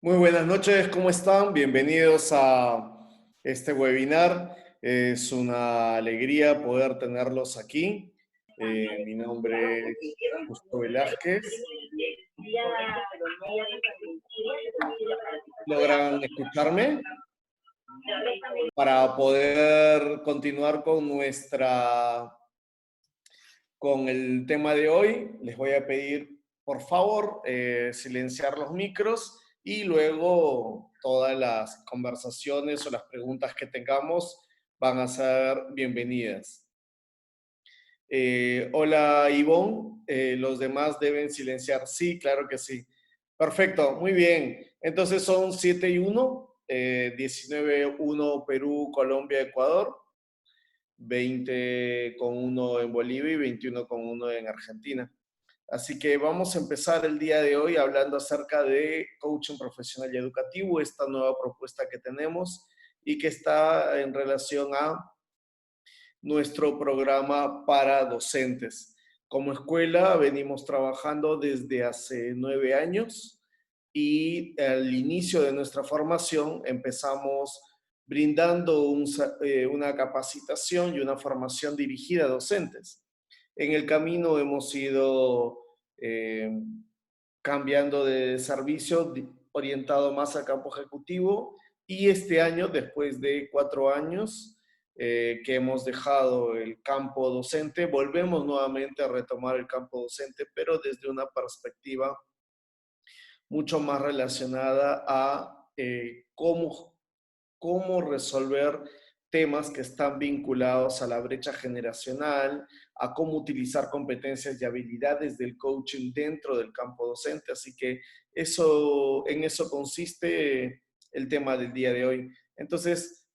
Muy buenas noches, ¿cómo están? Bienvenidos a este webinar. Es una alegría poder tenerlos aquí. Mi nombre es Justo Velázquez. ¿Logran escucharme? Para poder continuar con el tema de hoy, les voy a pedir, por favor, silenciar los micros y luego todas las conversaciones o las preguntas que tengamos van a ser bienvenidas. Hola, Ivonne. Los demás deben silenciar. Sí, claro que sí. Perfecto, muy bien. Entonces son 7-1, 19-1 Perú, Colombia, Ecuador. 20,1 en Bolivia y 21,1 en Argentina. Así que vamos a empezar el día de hoy hablando acerca de coaching profesional y educativo, esta nueva propuesta que tenemos y que está en relación a nuestro programa para docentes. Como escuela venimos trabajando desde hace 9 años y al inicio de nuestra formación empezamos brindando una capacitación y una formación dirigida a docentes. En el camino hemos ido eh, cambiando de servicio orientado más al campo ejecutivo y este año, después de 4 años que hemos dejado el campo docente, volvemos nuevamente a retomar el campo docente, pero desde una perspectiva mucho más relacionada a cómo resolver temas que están vinculados a la brecha generacional, a cómo utilizar competencias y habilidades del coaching dentro del campo docente. Así que en eso consiste el tema del día de hoy. Entonces,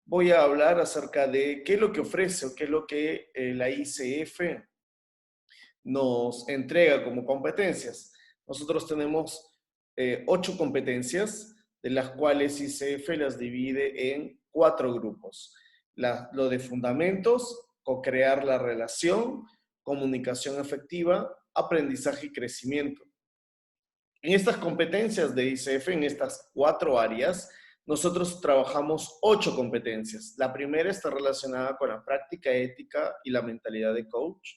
voy a hablar acerca de qué es lo que ofrece o qué es lo que la ICF nos entrega como competencias. Nosotros tenemos 8 competencias, de las cuales ICF las divide en 4 grupos. Lo de fundamentos, co-crear la relación, comunicación efectiva, aprendizaje y crecimiento. En estas competencias de ICF, en estas 4 áreas, nosotros trabajamos 8 competencias. La primera está relacionada con la práctica ética y la mentalidad de coach.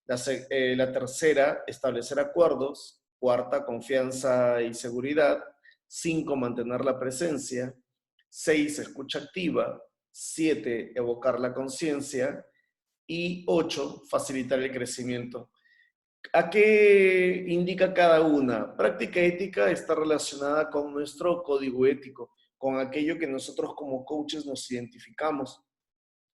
La tercera, establecer acuerdos. Cuarta, confianza y seguridad. 5, mantener la presencia. 6, escucha activa. 7, evocar la conciencia. Y 8, facilitar el crecimiento. ¿A qué indica cada una? Práctica ética está relacionada con nuestro código ético, con aquello que nosotros como coaches nos identificamos.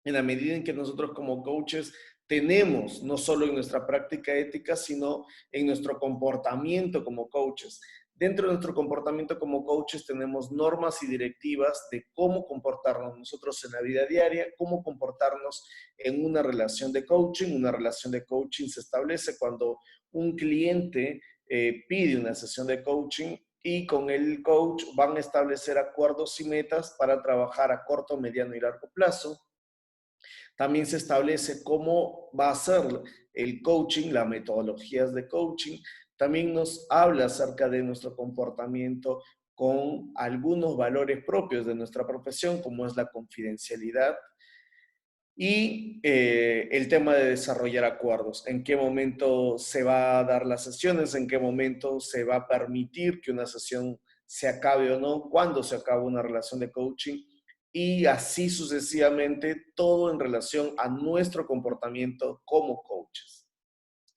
En la medida en que nosotros como coaches tenemos, no solo en nuestra práctica ética, sino en nuestro comportamiento como coaches. Dentro de nuestro comportamiento como coaches tenemos normas y directivas de cómo comportarnos nosotros en la vida diaria, cómo comportarnos en una relación de coaching. Una relación de coaching se establece cuando un cliente pide una sesión de coaching y con el coach van a establecer acuerdos y metas para trabajar a corto, mediano y largo plazo. También se establece cómo va a ser el coaching, las metodologías de coaching. También nos habla acerca de nuestro comportamiento con algunos valores propios de nuestra profesión, como es la confidencialidad y el tema de desarrollar acuerdos. En qué momento se va a dar las sesiones, en qué momento se va a permitir que una sesión se acabe o no, cuándo se acaba una relación de coaching y así sucesivamente, todo en relación a nuestro comportamiento como coaches.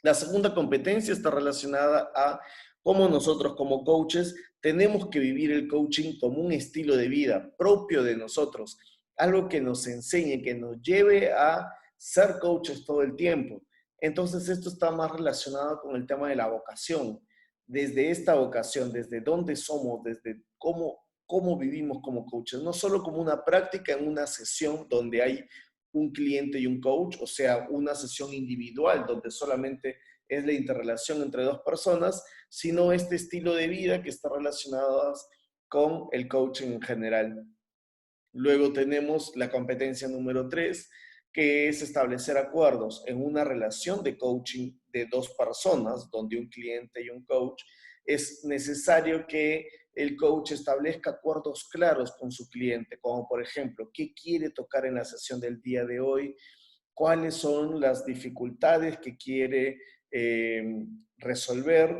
La segunda competencia está relacionada a cómo nosotros como coaches tenemos que vivir el coaching como un estilo de vida propio de nosotros, algo que nos enseñe, que nos lleve a ser coaches todo el tiempo. Entonces esto está más relacionado con el tema de la vocación. Desde esta vocación, desde dónde somos, desde cómo vivimos como coaches, no solo como una práctica en una sesión donde hay un cliente y un coach, o sea, una sesión individual donde solamente es la interrelación entre dos personas, sino este estilo de vida que está relacionado con el coaching en general. Luego tenemos la competencia número 3, que es establecer acuerdos en una relación de coaching de dos personas, donde un cliente y un coach. Es necesario que el coach establezca acuerdos claros con su cliente, como por ejemplo, ¿qué quiere tocar en la sesión del día de hoy? ¿Cuáles son las dificultades que quiere resolver?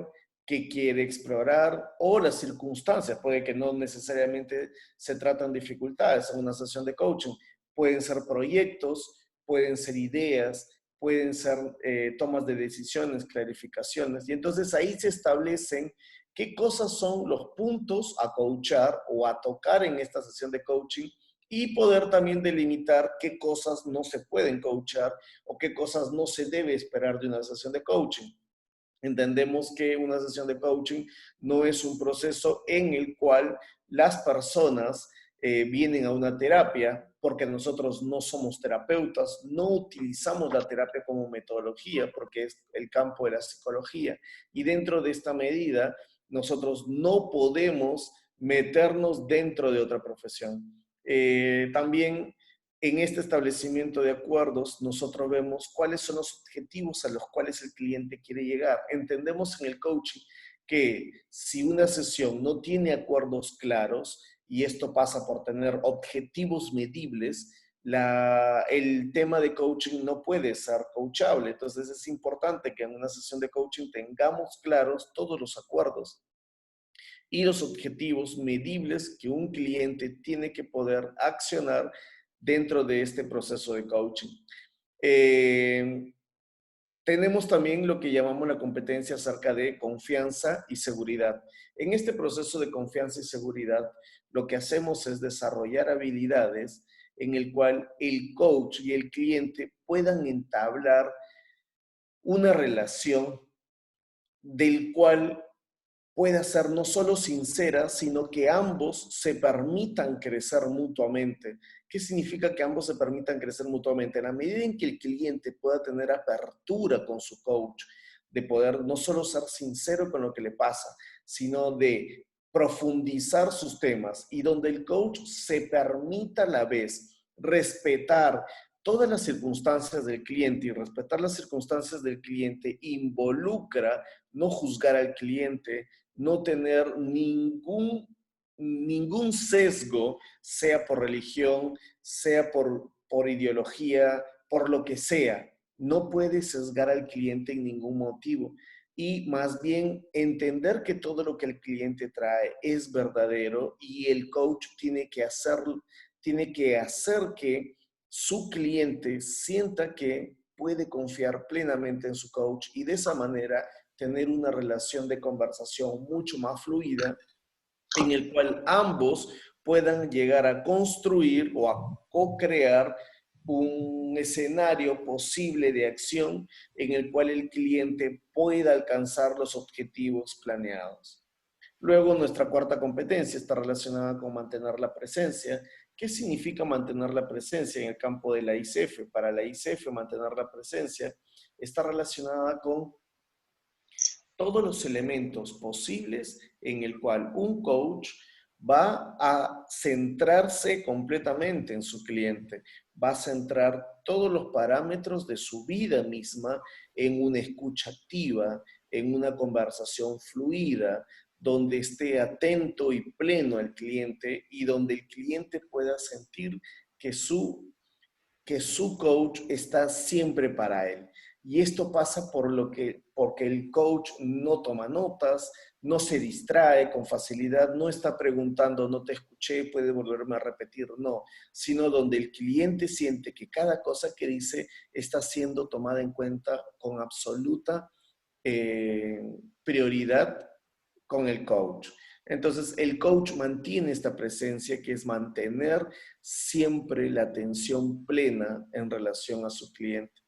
¿Qué quiere explorar? O las circunstancias, puede que no necesariamente se tratan de dificultades en una sesión de coaching. Pueden ser proyectos, pueden ser ideas, pueden ser tomas de decisiones, clarificaciones. Y entonces ahí se establecen qué cosas son los puntos a coachar o a tocar en esta sesión de coaching y poder también delimitar qué cosas no se pueden coachar o qué cosas no se debe esperar de una sesión de coaching. Entendemos que una sesión de coaching no es un proceso en el cual las personas vienen a una terapia porque nosotros no somos terapeutas, no utilizamos la terapia como metodología porque es el campo de la psicología. Y dentro de esta medida, nosotros no podemos meternos dentro de otra profesión. También en este establecimiento de acuerdos, nosotros vemos cuáles son los objetivos a los cuales el cliente quiere llegar. Entendemos en el coaching que si una sesión no tiene acuerdos claros, y esto pasa por tener objetivos medibles, el tema de coaching no puede ser coachable. Entonces es importante que en una sesión de coaching tengamos claros todos los acuerdos y los objetivos medibles que un cliente tiene que poder accionar dentro de este proceso de coaching. Tenemos también lo que llamamos la competencia acerca de confianza y seguridad. En este proceso de confianza y seguridad, lo que hacemos es desarrollar habilidades en el cual el coach y el cliente puedan entablar una relación del cual pueda ser no solo sincera, sino que ambos se permitan crecer mutuamente. ¿Qué significa que ambos se permitan crecer mutuamente? En la medida en que el cliente pueda tener apertura con su coach, de poder no solo ser sincero con lo que le pasa, sino de profundizar sus temas y donde el coach se permita a la vez respetar todas las circunstancias del cliente y respetar las circunstancias del cliente involucra no juzgar al cliente, no tener ningún sesgo, sea por religión, sea por ideología, por lo que sea. No puede sesgar al cliente en ningún motivo. Y más bien entender que todo lo que el cliente trae es verdadero y el coach tiene que hacer que su cliente sienta que puede confiar plenamente en su coach y de esa manera tener una relación de conversación mucho más fluida en el cual ambos puedan llegar a construir o a co-crear un escenario posible de acción en el cual el cliente pueda alcanzar los objetivos planeados. Luego, nuestra cuarta competencia está relacionada con mantener la presencia. ¿Qué significa mantener la presencia en el campo de la ICF? Para la ICF, mantener la presencia está relacionada con todos los elementos posibles en el cual un coach va a centrarse completamente en su cliente, va a centrar todos los parámetros de su vida misma en una escucha activa, en una conversación fluida, donde esté atento y pleno al cliente y donde el cliente pueda sentir que su coach está siempre para él. Y esto pasa porque el coach no toma notas, no se distrae con facilidad, no está preguntando, no te escuché, puede volverme a repetir, no, sino donde el cliente siente que cada cosa que dice está siendo tomada en cuenta con absoluta prioridad con el coach. Entonces, el coach mantiene esta presencia que es mantener siempre la atención plena en relación a su cliente.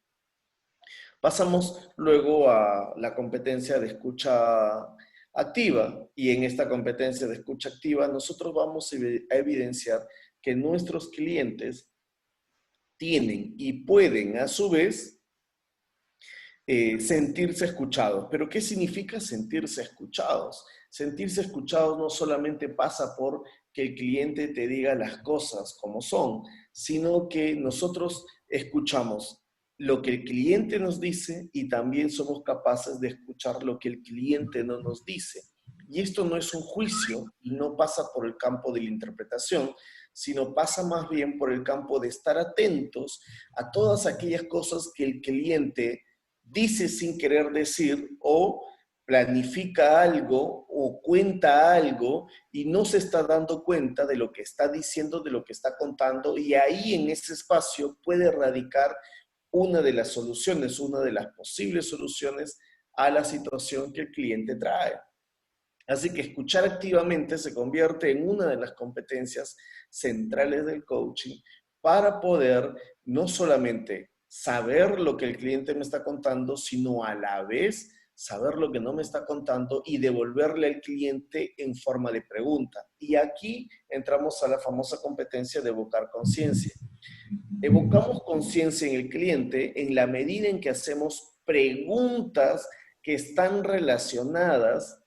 Pasamos luego a la competencia de escucha activa y en esta competencia de escucha activa nosotros vamos a evidenciar que nuestros clientes tienen y pueden a su vez sentirse escuchados. ¿Pero qué significa sentirse escuchados? Sentirse escuchados no solamente pasa por que el cliente te diga las cosas como son, sino que nosotros escuchamos lo que el cliente nos dice y también somos capaces de escuchar lo que el cliente no nos dice. Y esto no es un juicio y no pasa por el campo de la interpretación, sino pasa más bien por el campo de estar atentos a todas aquellas cosas que el cliente dice sin querer decir o planifica algo o cuenta algo y no se está dando cuenta de lo que está diciendo, de lo que está contando, y ahí en ese espacio puede radicar una de las soluciones, una de las posibles soluciones a la situación que el cliente trae. Así que escuchar activamente se convierte en una de las competencias centrales del coaching para poder no solamente saber lo que el cliente me está contando, sino a la vez saber lo que no me está contando y devolverle al cliente en forma de pregunta. Y aquí entramos a la famosa competencia de evocar conciencia. Evocamos conciencia en el cliente en la medida en que hacemos preguntas que están relacionadas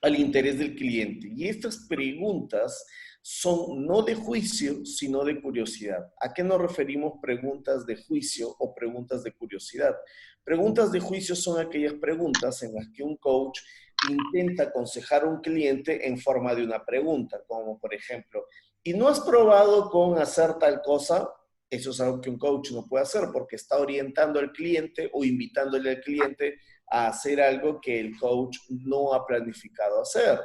al interés del cliente. Y estas preguntas son no de juicio, sino de curiosidad. ¿A qué nos referimos preguntas de juicio o preguntas de curiosidad? Preguntas de juicio son aquellas preguntas en las que un coach intenta aconsejar a un cliente en forma de una pregunta, como por ejemplo, ¿y no has probado con hacer tal cosa? Eso es algo que un coach no puede hacer porque está orientando al cliente o invitándole al cliente a hacer algo que el coach no ha planificado hacer.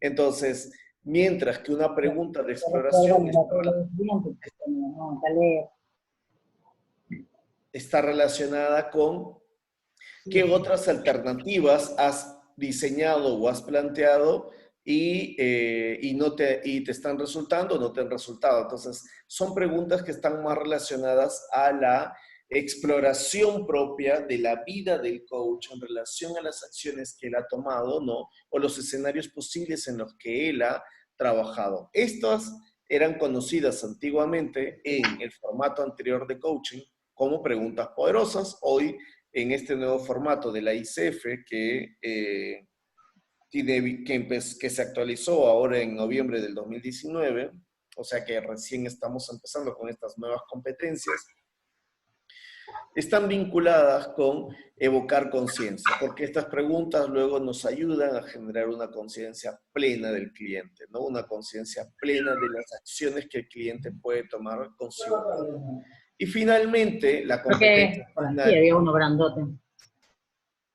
Entonces, mientras que una pregunta de exploración está relacionada con qué otras alternativas has diseñado o has planteado y te están resultando o no te han resultado. Entonces, son preguntas que están más relacionadas a la exploración propia de la vida del coach en relación a las acciones que él ha tomado, ¿no? O los escenarios posibles en los que él ha trabajado. Estas eran conocidas antiguamente en el formato anterior de coaching como preguntas poderosas. Hoy, en este nuevo formato de la ICF que se actualizó ahora en noviembre del 2019, o sea que recién estamos empezando con estas nuevas competencias, están vinculadas con evocar conciencia, porque estas preguntas luego nos ayudan a generar una conciencia plena del cliente, ¿no? Una conciencia plena de las acciones que el cliente puede tomar consigo. Y finalmente, la competencia final. Sí, había uno grandote.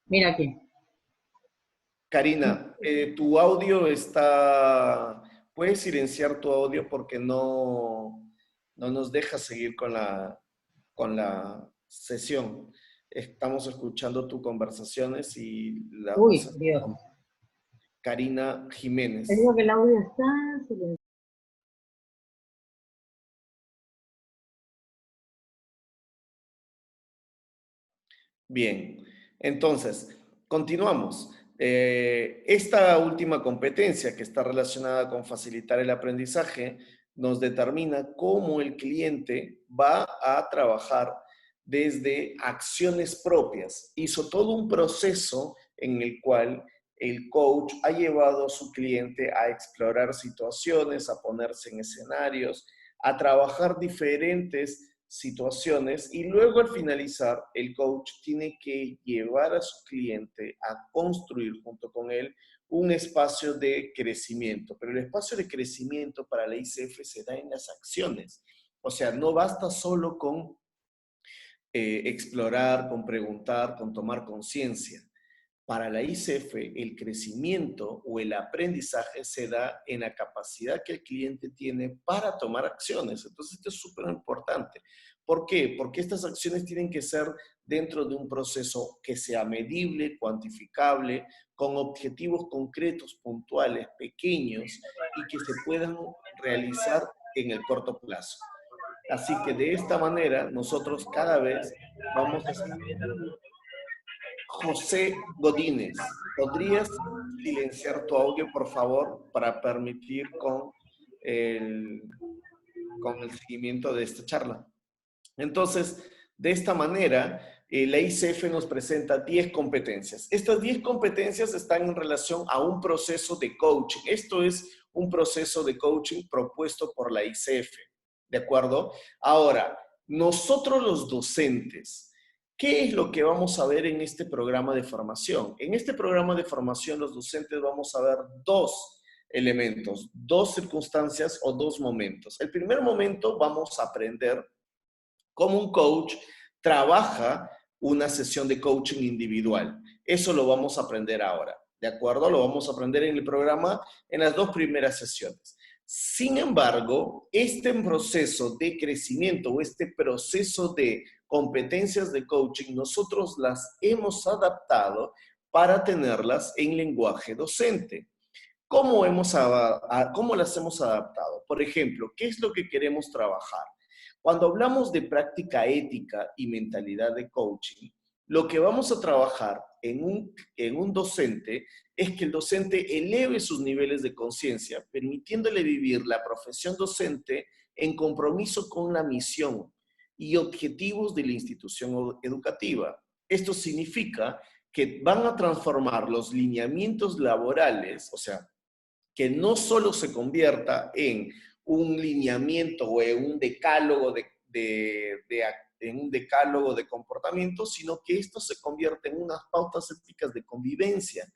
Mira aquí. Karina, tu audio está... ¿Puedes silenciar tu audio porque no nos deja seguir con la sesión? Estamos escuchando tus conversaciones y la voz Uy, Dios. Karina Jiménez. Te digo que el audio está silenciado. Bien, entonces, continuamos. Esta última competencia que está relacionada con facilitar el aprendizaje nos determina cómo el cliente va a trabajar desde acciones propias. Hizo todo un proceso en el cual el coach ha llevado a su cliente a explorar situaciones, a ponerse en escenarios, a trabajar diferentes situaciones y luego al finalizar el coach tiene que llevar a su cliente a construir junto con él un espacio de crecimiento. Pero el espacio de crecimiento para la ICF se da en las acciones. O sea, no basta solo con explorar, con preguntar, con tomar conciencia. Para la ICF, el crecimiento o el aprendizaje se da en la capacidad que el cliente tiene para tomar acciones. Entonces, esto es súper importante. ¿Por qué? Porque estas acciones tienen que ser dentro de un proceso que sea medible, cuantificable, con objetivos concretos, puntuales, pequeños y que se puedan realizar en el corto plazo. Así que de esta manera, nosotros cada vez vamos a estar. José Godínez, ¿podrías silenciar tu audio, por favor, para permitir con el seguimiento de esta charla? Entonces, de esta manera, la ICF nos presenta 10 competencias. Estas 10 competencias están en relación a un proceso de coaching. Esto es un proceso de coaching propuesto por la ICF, ¿de acuerdo? Ahora, nosotros los docentes, ¿Qué es lo que vamos a ver en este programa de formación? En este programa de formación los docentes vamos a ver dos elementos, dos circunstancias o dos momentos. El primer momento vamos a aprender cómo un coach trabaja una sesión de coaching individual. Eso lo vamos a aprender ahora, ¿de acuerdo? Lo vamos a aprender en el programa en las dos primeras sesiones. Sin embargo, este proceso de crecimiento o este proceso de competencias de coaching, nosotros las hemos adaptado para tenerlas en lenguaje docente. ¿Cómo las hemos adaptado? Por ejemplo, ¿qué es lo que queremos trabajar? Cuando hablamos de práctica ética y mentalidad de coaching, lo que vamos a trabajar en un docente es que el docente eleve sus niveles de conciencia, permitiéndole vivir la profesión docente en compromiso con la misión y objetivos de la institución educativa. Esto significa que van a transformar los lineamientos laborales, o sea, que no solo se convierta en un lineamiento o en un decálogo en un decálogo de comportamiento, sino que esto se convierta en unas pautas éticas de convivencia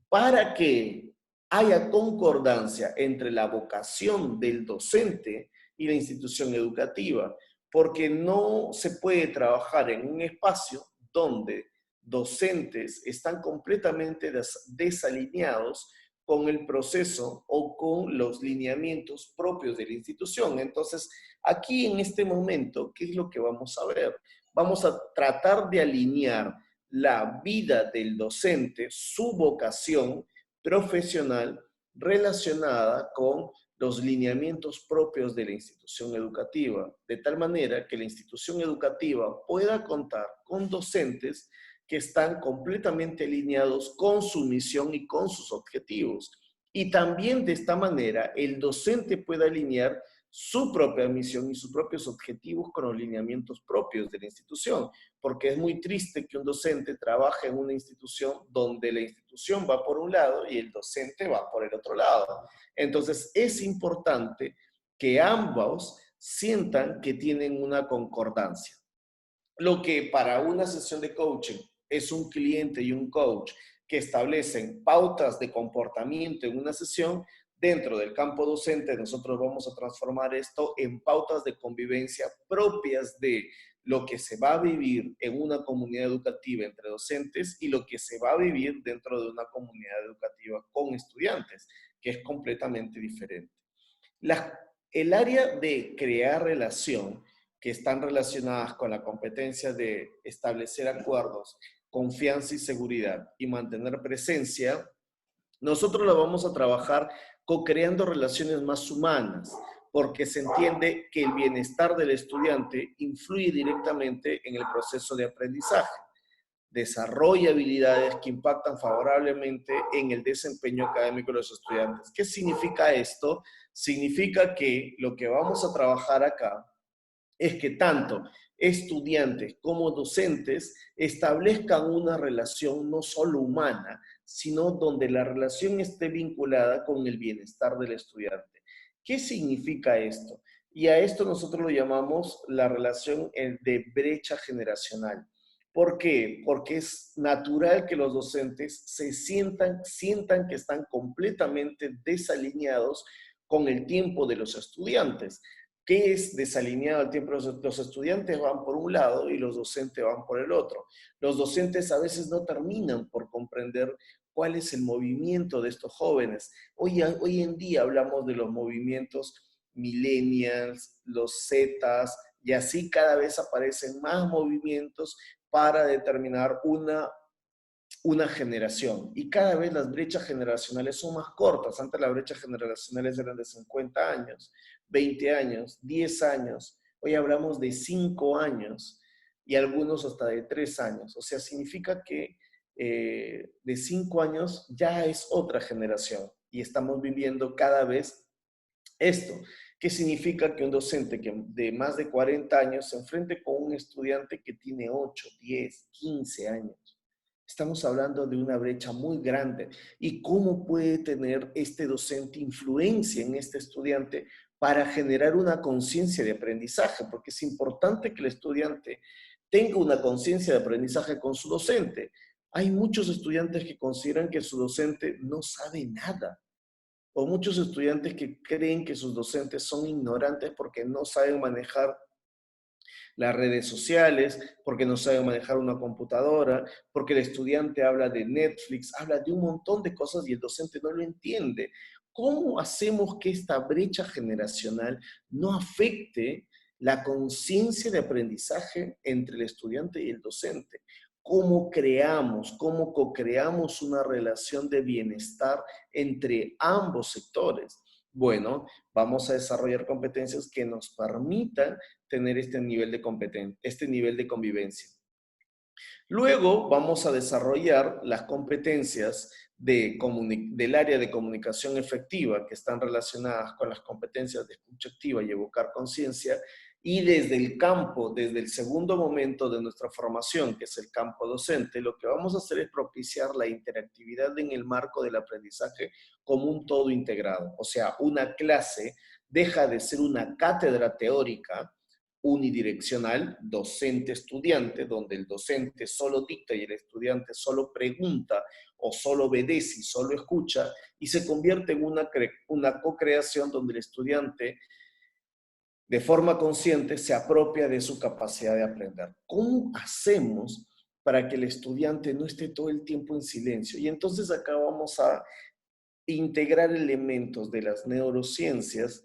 para que haya concordancia entre la vocación del docente y la institución educativa, porque no se puede trabajar en un espacio donde docentes están completamente desalineados con el proceso o con los lineamientos propios de la institución. Entonces, aquí en este momento, ¿qué es lo que vamos a ver? Vamos a tratar de alinear la vida del docente, su vocación profesional relacionada con los lineamientos propios de la institución educativa, de tal manera que la institución educativa pueda contar con docentes que están completamente alineados con su misión y con sus objetivos. Y también de esta manera el docente puede alinear su propia misión y sus propios objetivos con los lineamientos propios de la institución, porque es muy triste que un docente trabaje en una institución donde la institución va por un lado y el docente va por el otro lado. Entonces es importante que ambos sientan que tienen una concordancia. Lo que para una sesión de coaching es un cliente y un coach que establecen pautas de comportamiento en una sesión, dentro del campo docente nosotros vamos a transformar esto en pautas de convivencia propias de lo que se va a vivir en una comunidad educativa entre docentes y lo que se va a vivir dentro de una comunidad educativa con estudiantes, que es completamente diferente. El área de crear relación, que están relacionadas con la competencia de establecer acuerdos, confianza y seguridad y mantener presencia, nosotros la vamos a trabajar co-creando relaciones más humanas, porque se entiende que el bienestar del estudiante influye directamente en el proceso de aprendizaje. Desarrolla habilidades que impactan favorablemente en el desempeño académico de los estudiantes. ¿Qué significa esto? Significa que lo que vamos a trabajar acá es que tanto estudiantes como docentes establezcan una relación no solo humana, sino donde la relación esté vinculada con el bienestar del estudiante. ¿Qué significa esto? Y a esto nosotros lo llamamos la relación de brecha generacional. ¿Por qué? Porque es natural que los docentes sientan que están completamente desalineados con el tiempo de los estudiantes. ¿Qué es desalineado el tiempo? Los estudiantes van por un lado y los docentes van por el otro. Los docentes a veces no terminan por comprender cuál es el movimiento de estos jóvenes. Hoy en día hablamos de los movimientos millennials, los Zetas, y así cada vez aparecen más movimientos para determinar una generación. Y cada vez las brechas generacionales son más cortas. Antes las brechas generacionales eran de 50 años, 20 años, 10 años. Hoy hablamos de 5 años y algunos hasta de 3 años. O sea, significa que de 5 años ya es otra generación y estamos viviendo cada vez esto. ¿Qué significa que un docente que de más de 40 años se enfrente con un estudiante que tiene 8, 10, 15 años? Estamos hablando de una brecha muy grande. ¿Y cómo puede tener este docente influencia en este estudiante para generar una conciencia de aprendizaje? Porque es importante que el estudiante tenga una conciencia de aprendizaje con su docente. Hay muchos estudiantes que consideran que su docente no sabe nada, o muchos estudiantes que creen que sus docentes son ignorantes porque no saben manejar las redes sociales, porque no saben manejar una computadora, porque el estudiante habla de Netflix, habla de un montón de cosas y el docente no lo entiende. ¿Cómo hacemos que esta brecha generacional no afecte la conciencia de aprendizaje entre el estudiante y el docente? ¿Cómo co-creamos una relación de bienestar entre ambos sectores? Bueno, vamos a desarrollar competencias que nos permitan tener este nivel de competencia, este nivel de convivencia. Luego vamos a desarrollar las competencias del área de comunicación efectiva que están relacionadas con las competencias de escucha activa y evocar conciencia. Y desde el campo, desde el segundo momento de nuestra formación, que es el campo docente, lo que vamos a hacer es propiciar la interactividad en el marco del aprendizaje como un todo integrado. O sea, una clase deja de ser una cátedra teórica unidireccional, docente-estudiante, donde el docente solo dicta y el estudiante solo pregunta o solo obedece y solo escucha, y se convierte en una co-creación donde el estudiante de forma consciente se apropia de su capacidad de aprender. ¿Cómo hacemos para que el estudiante no esté todo el tiempo en silencio? Y entonces acá vamos a integrar elementos de las neurociencias,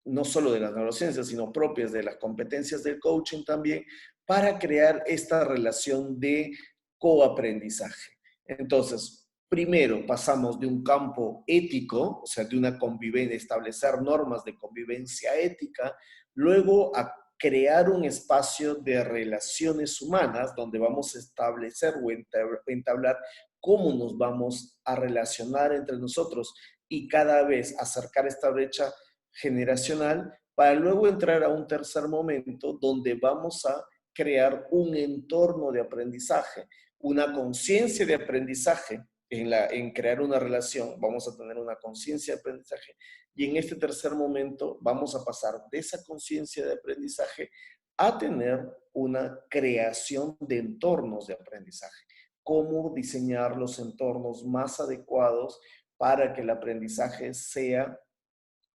no solo de las neurociencias, sino propias de las competencias del coaching también, para crear esta relación de coaprendizaje. Entonces, primero pasamos de un campo ético, o sea, de una convivencia, establecer normas de convivencia ética, luego a crear un espacio de relaciones humanas donde vamos a establecer o entablar cómo nos vamos a relacionar entre nosotros y cada vez acercar esta brecha generacional para luego entrar a un tercer momento donde vamos a crear un entorno de aprendizaje, una conciencia de aprendizaje en crear una relación, vamos a tener una conciencia de aprendizaje y en este tercer momento vamos a pasar de esa conciencia de aprendizaje a tener una creación de entornos de aprendizaje. Cómo diseñar los entornos más adecuados para que el aprendizaje sea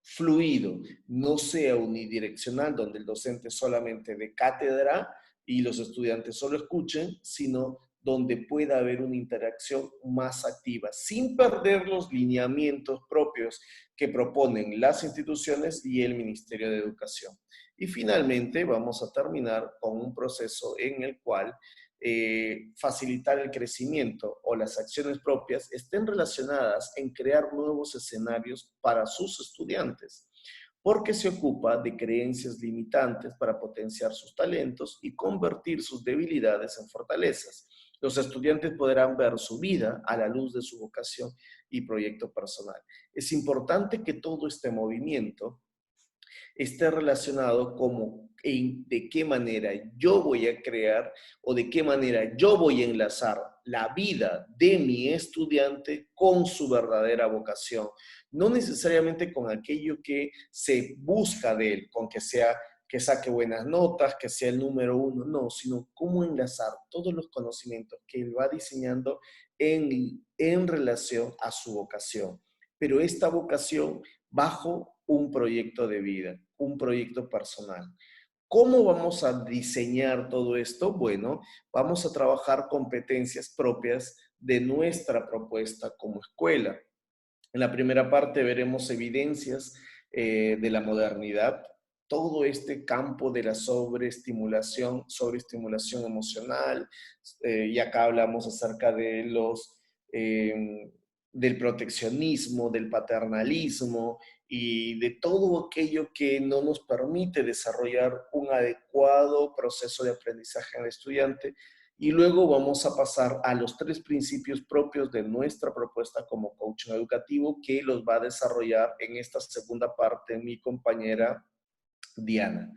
fluido, no sea unidireccional, donde el docente solamente dé cátedra y los estudiantes solo escuchen, sino donde pueda haber una interacción más activa, sin perder los lineamientos propios que proponen las instituciones y el Ministerio de Educación. Y finalmente vamos a terminar con un proceso en el cual facilitar el crecimiento o las acciones propias estén relacionadas en crear nuevos escenarios para sus estudiantes, porque se ocupa de creencias limitantes para potenciar sus talentos y convertir sus debilidades en fortalezas. Los estudiantes podrán ver su vida a la luz de su vocación y proyecto personal. Es importante que todo este movimiento esté relacionado como de qué manera yo voy a crear o de qué manera yo voy a enlazar la vida de mi estudiante con su verdadera vocación. No necesariamente con aquello que se busca de él, con que saque buenas notas, que sea el número uno, no, sino cómo enlazar todos los conocimientos que él va diseñando en relación a su vocación. Pero esta vocación bajo un proyecto de vida, un proyecto personal. ¿Cómo vamos a diseñar todo esto? Bueno, vamos a trabajar competencias propias de nuestra propuesta como escuela. En la primera parte veremos evidencias de la modernidad, todo este campo de la sobreestimulación emocional, y acá hablamos acerca de del proteccionismo, del paternalismo y de todo aquello que no nos permite desarrollar un adecuado proceso de aprendizaje al estudiante. Y luego vamos a pasar a los 3 principios propios de nuestra propuesta como coaching educativo que los va a desarrollar en esta segunda parte mi compañera Diana.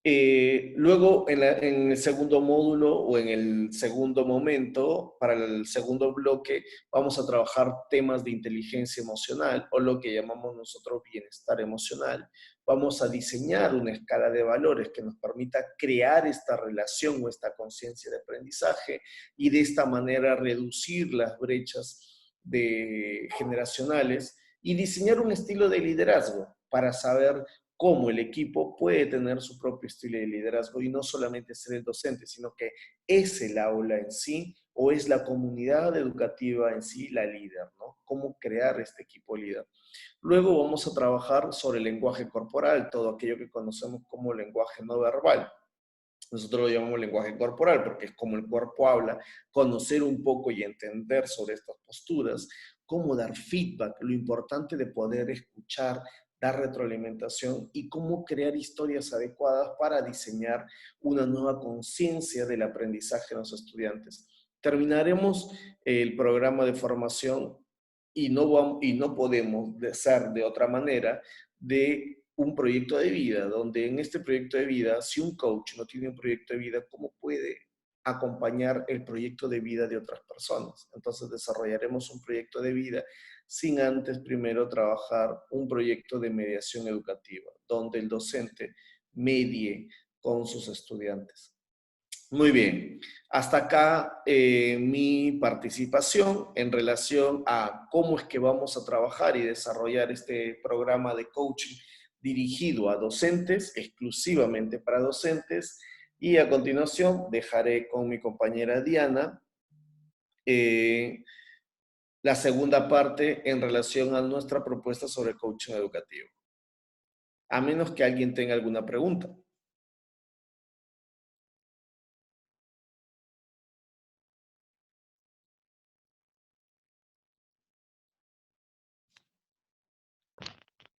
Luego, en el segundo módulo o en el segundo momento, para el segundo bloque, vamos a trabajar temas de inteligencia emocional o lo que llamamos nosotros bienestar emocional, vamos a diseñar una escala de valores que nos permita crear esta relación o esta conciencia de aprendizaje y de esta manera reducir las brechas generacionales y diseñar un estilo de liderazgo para saber cómo el equipo puede tener su propio estilo de liderazgo y no solamente ser el docente, sino que es el aula en sí o es la comunidad educativa en sí la líder, ¿no? Cómo crear este equipo líder. Luego vamos a trabajar sobre el lenguaje corporal, todo aquello que conocemos como lenguaje no verbal. Nosotros lo llamamos lenguaje corporal porque es como el cuerpo habla, conocer un poco y entender sobre estas posturas, cómo dar feedback, lo importante de poder escuchar, dar retroalimentación y cómo crear historias adecuadas para diseñar una nueva conciencia del aprendizaje de los estudiantes. Terminaremos el programa de formación y no podemos ser de otra manera de un proyecto de vida, donde en este proyecto de vida, si un coach no tiene un proyecto de vida, ¿cómo puede acompañar el proyecto de vida de otras personas? Entonces desarrollaremos un proyecto de vida sin antes primero trabajar un proyecto de mediación educativa, donde el docente medie con sus estudiantes. Muy bien, hasta acá mi participación en relación a cómo es que vamos a trabajar y desarrollar este programa de coaching dirigido a docentes, exclusivamente para docentes, y a continuación dejaré con mi compañera Diana eh, la segunda parte en relación a nuestra propuesta sobre coaching educativo. A menos que alguien tenga alguna pregunta.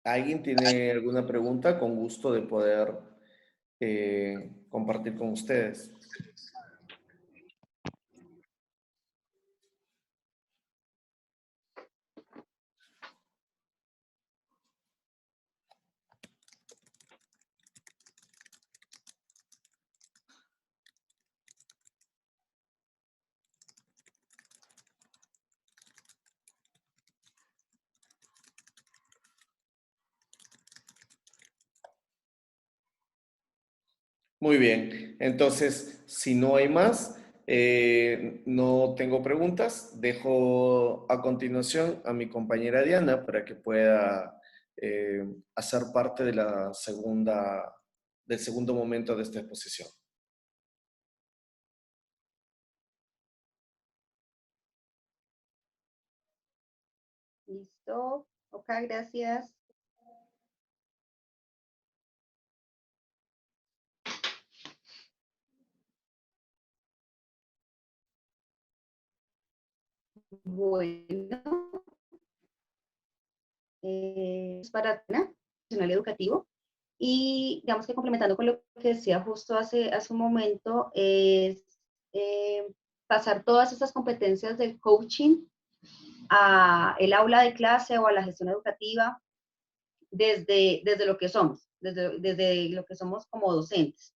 ¿Alguien tiene alguna pregunta? Con gusto de poder compartir con ustedes. Muy bien, entonces, si no hay más, no tengo preguntas, dejo a continuación a mi compañera Diana para que pueda hacer parte de del segundo momento de esta exposición. Listo. Ok, gracias. Bueno, es para Nacional Educativo. Y digamos que complementando con lo que decía justo hace un momento, es pasar todas esas competencias del coaching a el aula de clase o a la gestión educativa desde lo que somos, desde lo que somos como docentes.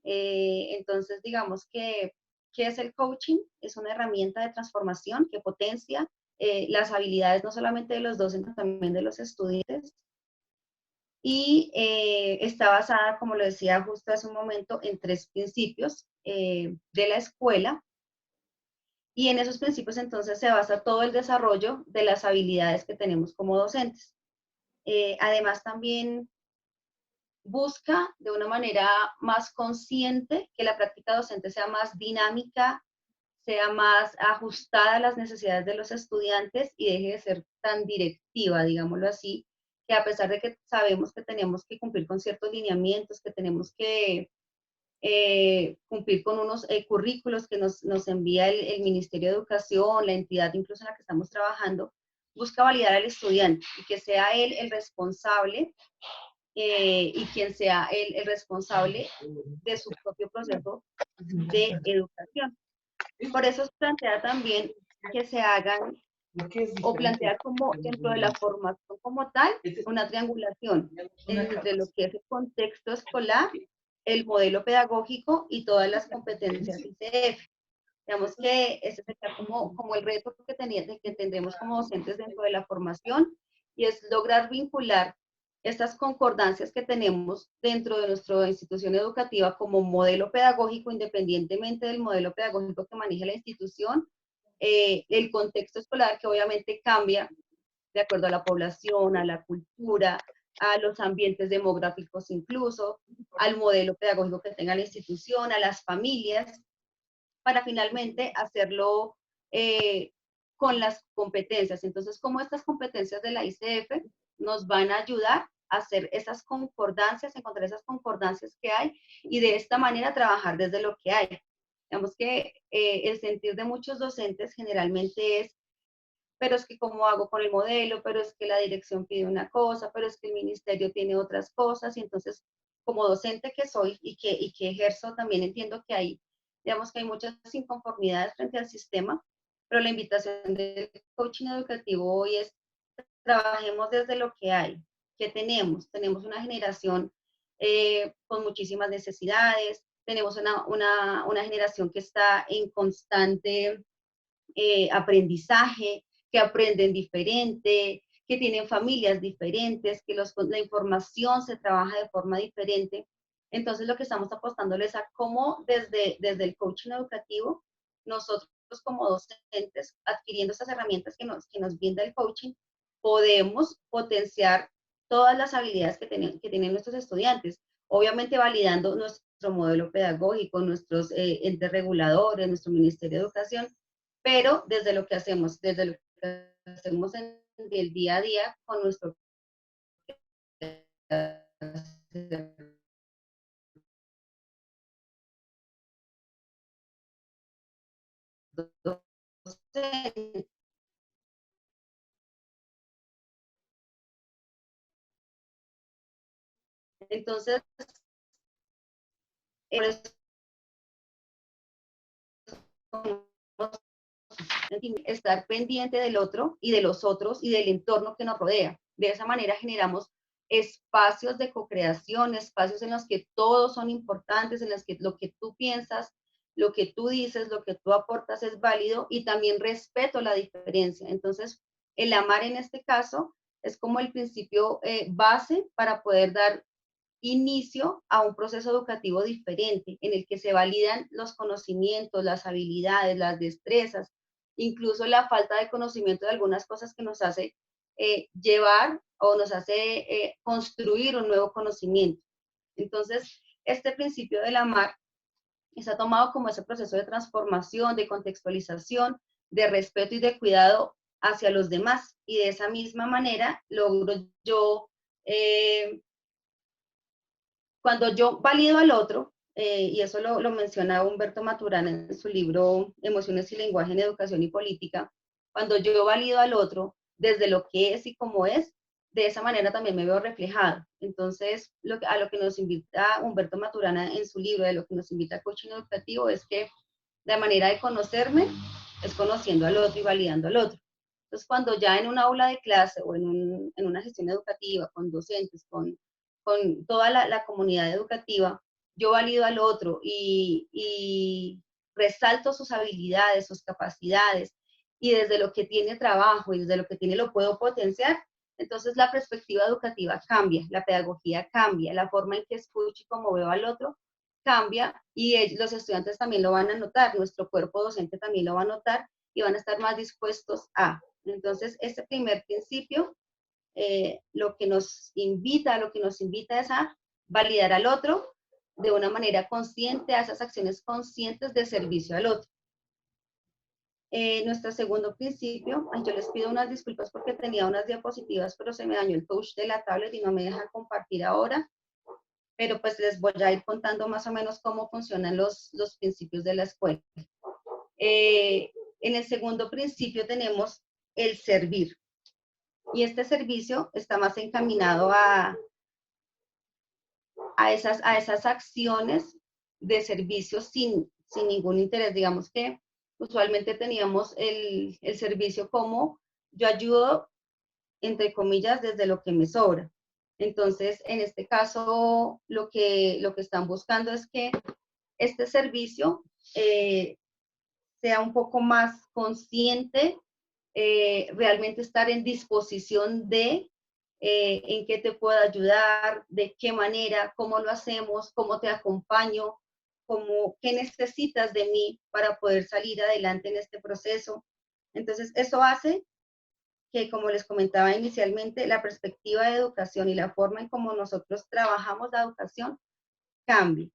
Entonces, digamos que, ¿qué es el coaching? Es una herramienta de transformación que potencia las habilidades no solamente de los docentes, también de los estudiantes. Y está basada, como lo decía justo hace un momento, en 3 principios de la escuela. Y en esos principios entonces se basa todo el desarrollo de las habilidades que tenemos como docentes. Además también busca de una manera más consciente que la práctica docente sea más dinámica, sea más ajustada a las necesidades de los estudiantes y deje de ser tan directiva, digámoslo así, que a pesar de que sabemos que tenemos que cumplir con ciertos lineamientos, que tenemos que cumplir con unos currículos que nos envía el Ministerio de Educación, la entidad incluso en la que estamos trabajando, busca validar al estudiante y que sea él el responsable y quien sea el responsable de su propio proceso de educación. Por eso se plantea también que se hagan o plantear como dentro de la formación como tal una triangulación entre lo que es el contexto escolar, el modelo pedagógico y todas las competencias ICF. Digamos que ese sería como el reto que tendremos como docentes dentro de la formación y es lograr vincular estas concordancias que tenemos dentro de nuestra institución educativa como modelo pedagógico, independientemente del modelo pedagógico que maneje la institución, el contexto escolar que obviamente cambia de acuerdo a la población, a la cultura, a los ambientes demográficos incluso, al modelo pedagógico que tenga la institución, a las familias, para finalmente hacerlo con las competencias. Entonces, ¿cómo estas competencias de la ICF nos van a ayudar a hacer esas concordancias, encontrar esas concordancias que hay y de esta manera trabajar desde lo que hay? Digamos que el sentir de muchos docentes generalmente es, pero es que cómo hago con el modelo, pero es que la dirección pide una cosa, pero es que el ministerio tiene otras cosas, y entonces como docente que soy y que ejerzo, también entiendo que hay, digamos que hay muchas inconformidades frente al sistema, pero la invitación del coaching educativo hoy es trabajemos desde lo que hay, que tenemos una generación con muchísimas necesidades, tenemos una generación que está en constante aprendizaje, que aprenden diferente, que tienen familias diferentes, que la información se trabaja de forma diferente. Entonces, lo que estamos apostándoles a cómo desde el coaching educativo, nosotros como docentes, adquiriendo estas herramientas que nos brinda el coaching, podemos potenciar todas las habilidades que tienen nuestros estudiantes, obviamente validando nuestro modelo pedagógico, nuestros entes reguladores, nuestro Ministerio de Educación, pero desde lo que hacemos, desde lo que hacemos en el día a día con nuestro docente. Entonces, estar pendiente del otro y de los otros y del entorno que nos rodea. De esa manera generamos espacios de co-creación, espacios en los que todos son importantes, en los que lo que tú piensas, lo que tú dices, lo que tú aportas es válido, y también respeto la diferencia. Entonces, el amar en este caso es como el principio base para poder dar inicio a un proceso educativo diferente, en el que se validan los conocimientos, las habilidades, las destrezas, incluso la falta de conocimiento de algunas cosas que nos hace llevar o nos hace construir un nuevo conocimiento. Entonces, este principio del amar está tomado como ese proceso de transformación, de contextualización, de respeto y de cuidado hacia los demás. Y de esa misma manera logro yo cuando yo valido al otro, y eso lo menciona Humberto Maturana en su libro Emociones y Lenguaje en Educación y Política, cuando yo valido al otro desde lo que es y cómo es, de esa manera también me veo reflejado. Entonces, a lo que nos invita Humberto Maturana en su libro, de lo que nos invita Coaching Educativo, es que la manera de conocerme es conociendo al otro y validando al otro. Entonces, cuando ya en un aula de clase o en una gestión educativa, con docentes, con toda la comunidad educativa, yo valido al otro y resalto sus habilidades, sus capacidades, y desde lo que tiene trabajo y desde lo que tiene lo puedo potenciar, entonces la perspectiva educativa cambia, la pedagogía cambia, la forma en que escucho y cómo veo al otro cambia, y los estudiantes también lo van a notar, nuestro cuerpo docente también lo va a notar y van a estar más dispuestos a. Entonces, este primer principio lo que nos invita es a validar al otro de una manera consciente, a esas acciones conscientes de servicio al otro. Nuestro segundo principio, yo les pido unas disculpas porque tenía unas diapositivas, pero se me dañó el touch de la tablet y no me deja compartir ahora, pero pues les voy a ir contando más o menos cómo funcionan los principios de la escuela. En el segundo principio tenemos el servir. Y este servicio está más encaminado a esas acciones de servicio sin ningún interés. Digamos que usualmente teníamos el servicio como yo ayudo, entre comillas, desde lo que me sobra. Entonces, en este caso, lo que están buscando es que este servicio sea un poco más consciente, realmente estar en disposición de en qué te puedo ayudar, de qué manera, cómo lo hacemos, cómo te acompaño, qué necesitas de mí para poder salir adelante en este proceso. Entonces, eso hace que, como les comentaba inicialmente, la perspectiva de educación y la forma en cómo nosotros trabajamos la educación cambie.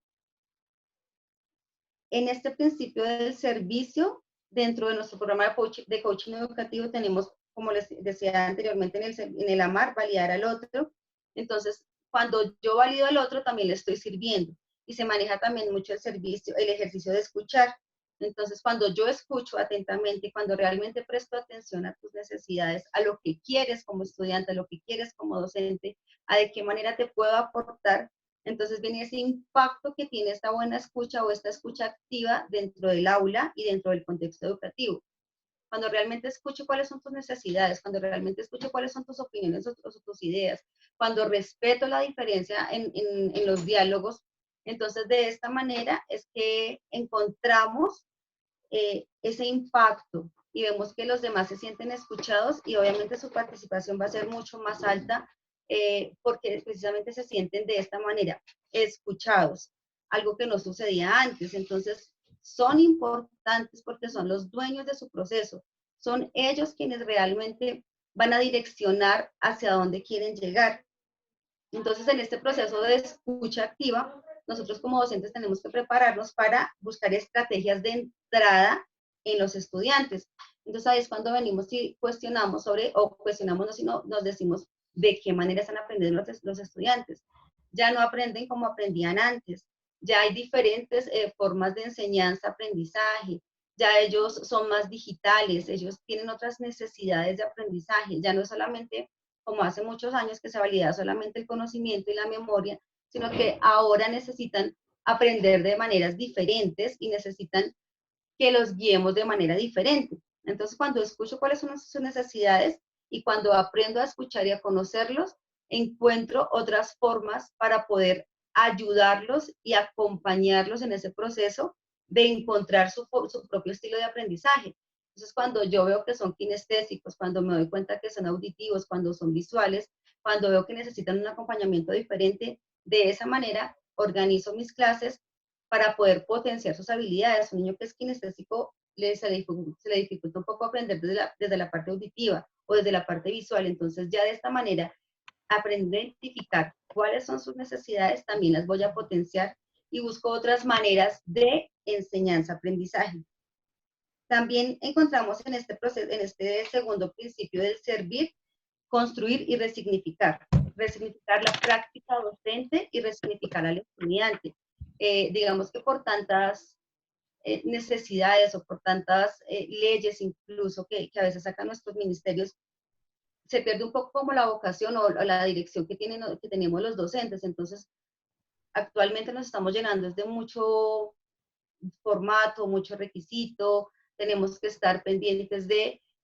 En este principio del servicio, dentro de nuestro programa de coaching educativo, tenemos, como les decía anteriormente, en el amar, validar al otro. Entonces, cuando yo valido al otro, también le estoy sirviendo. Y se maneja también mucho el servicio, el ejercicio de escuchar. Entonces, cuando yo escucho atentamente, cuando realmente presto atención a tus necesidades, a lo que quieres como estudiante, a lo que quieres como docente, a de qué manera te puedo aportar, entonces viene ese impacto que tiene esta buena escucha o esta escucha activa dentro del aula y dentro del contexto educativo. Cuando realmente escucho cuáles son tus necesidades, cuando realmente escucho cuáles son tus opiniones o tus ideas, cuando respeto la diferencia en los diálogos, entonces de esta manera es que encontramos ese impacto y vemos que los demás se sienten escuchados y obviamente su participación va a ser mucho más alta porque precisamente se sienten de esta manera, escuchados, algo que no sucedía antes. Entonces, son importantes porque son los dueños de su proceso, son ellos quienes realmente van a direccionar hacia dónde quieren llegar. Entonces, en este proceso de escucha activa, nosotros como docentes tenemos que prepararnos para buscar estrategias de entrada en los estudiantes. Entonces, ahí es cuando venimos y cuestionamos o cuestionamos, no, sino nos decimos de qué manera están aprendiendo los estudiantes. Ya no aprenden como aprendían antes, ya hay diferentes formas de enseñanza, aprendizaje, ya ellos son más digitales, ellos tienen otras necesidades de aprendizaje, ya no es solamente como hace muchos años que se valida solamente el conocimiento y la memoria, sino que ahora necesitan aprender de maneras diferentes y necesitan que los guiemos de manera diferente. Entonces, cuando escucho cuáles son sus necesidades y cuando aprendo a escuchar y a conocerlos, encuentro otras formas para poder ayudarlos y acompañarlos en ese proceso de encontrar su propio estilo de aprendizaje. Entonces, cuando yo veo que son kinestésicos, cuando me doy cuenta que son auditivos, cuando son visuales, cuando veo que necesitan un acompañamiento diferente, de esa manera organizo mis clases para poder potenciar sus habilidades. Un niño que es kinestésico se le dificulta un poco aprender desde la parte auditiva o desde la parte visual. Entonces, ya de esta manera, aprendo a identificar cuáles son sus necesidades, también las voy a potenciar y busco otras maneras de enseñanza-aprendizaje. También encontramos en este proceso, en este segundo principio del servir, construir y resignificar. Resignificar la práctica docente y resignificar al estudiante. Digamos que por tantas necesidades o por tantas leyes incluso que a veces sacan nuestros ministerios, se pierde un poco como la vocación o la dirección que tenemos los docentes. Entonces, actualmente nos estamos llenando de mucho formato, mucho requisito, tenemos que estar pendientes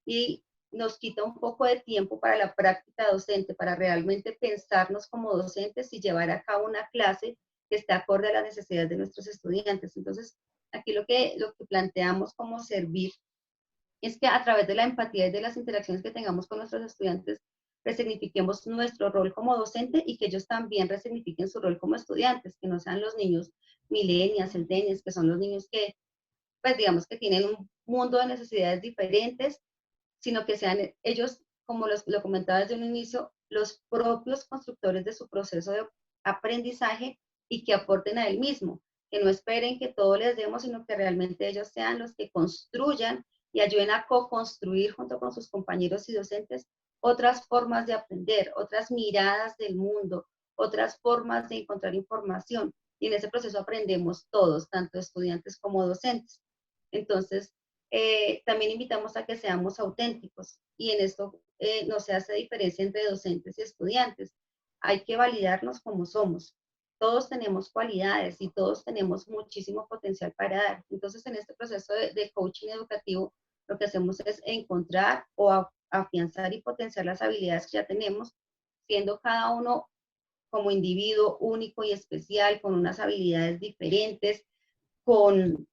y nos quita un poco de tiempo para la práctica docente, para realmente pensarnos como docentes y llevar a cabo una clase que esté acorde a las necesidades de nuestros estudiantes. Entonces, aquí lo que planteamos como servir es que a través de la empatía y de las interacciones que tengamos con nuestros estudiantes, resignifiquemos nuestro rol como docente y que ellos también resignifiquen su rol como estudiantes, que no sean los niños millennials, centennials, que son los niños que, pues digamos que tienen un mundo de necesidades diferentes, sino que sean ellos, como lo comentaba desde un inicio, los propios constructores de su proceso de aprendizaje y que aporten a él mismo, que no esperen que todo les demos, sino que realmente ellos sean los que construyan y ayuden a co-construir junto con sus compañeros y docentes otras formas de aprender, otras miradas del mundo, otras formas de encontrar información. Y en ese proceso aprendemos todos, tanto estudiantes como docentes. Entonces, también invitamos a que seamos auténticos y en esto no se hace diferencia entre docentes y estudiantes. Hay que validarnos como somos. Todos tenemos cualidades y todos tenemos muchísimo potencial para dar. Entonces, en este proceso de coaching educativo, lo que hacemos es encontrar o afianzar y potenciar las habilidades que ya tenemos, siendo cada uno como individuo único y especial, con unas habilidades diferentes, con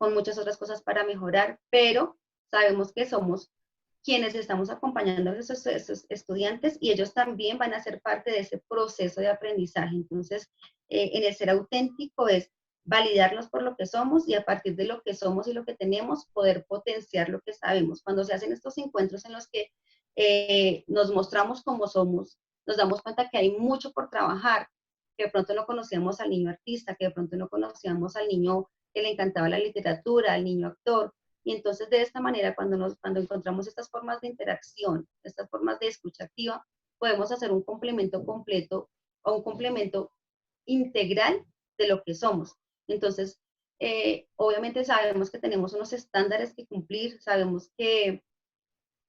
muchas otras cosas para mejorar, pero sabemos que somos quienes estamos acompañando a esos estudiantes y ellos también van a ser parte de ese proceso de aprendizaje. Entonces, en el ser auténtico es validarnos por lo que somos y a partir de lo que somos y lo que tenemos, poder potenciar lo que sabemos. Cuando se hacen estos encuentros en los que nos mostramos como somos, nos damos cuenta que hay mucho por trabajar, que de pronto no conocíamos al niño artista, que de pronto no conocíamos al niño que le encantaba la literatura, al niño actor. Y entonces de esta manera, cuando encontramos estas formas de interacción, estas formas de escucha activa, podemos hacer un complemento completo o un complemento integral de lo que somos. Entonces, obviamente sabemos que tenemos unos estándares que cumplir, sabemos que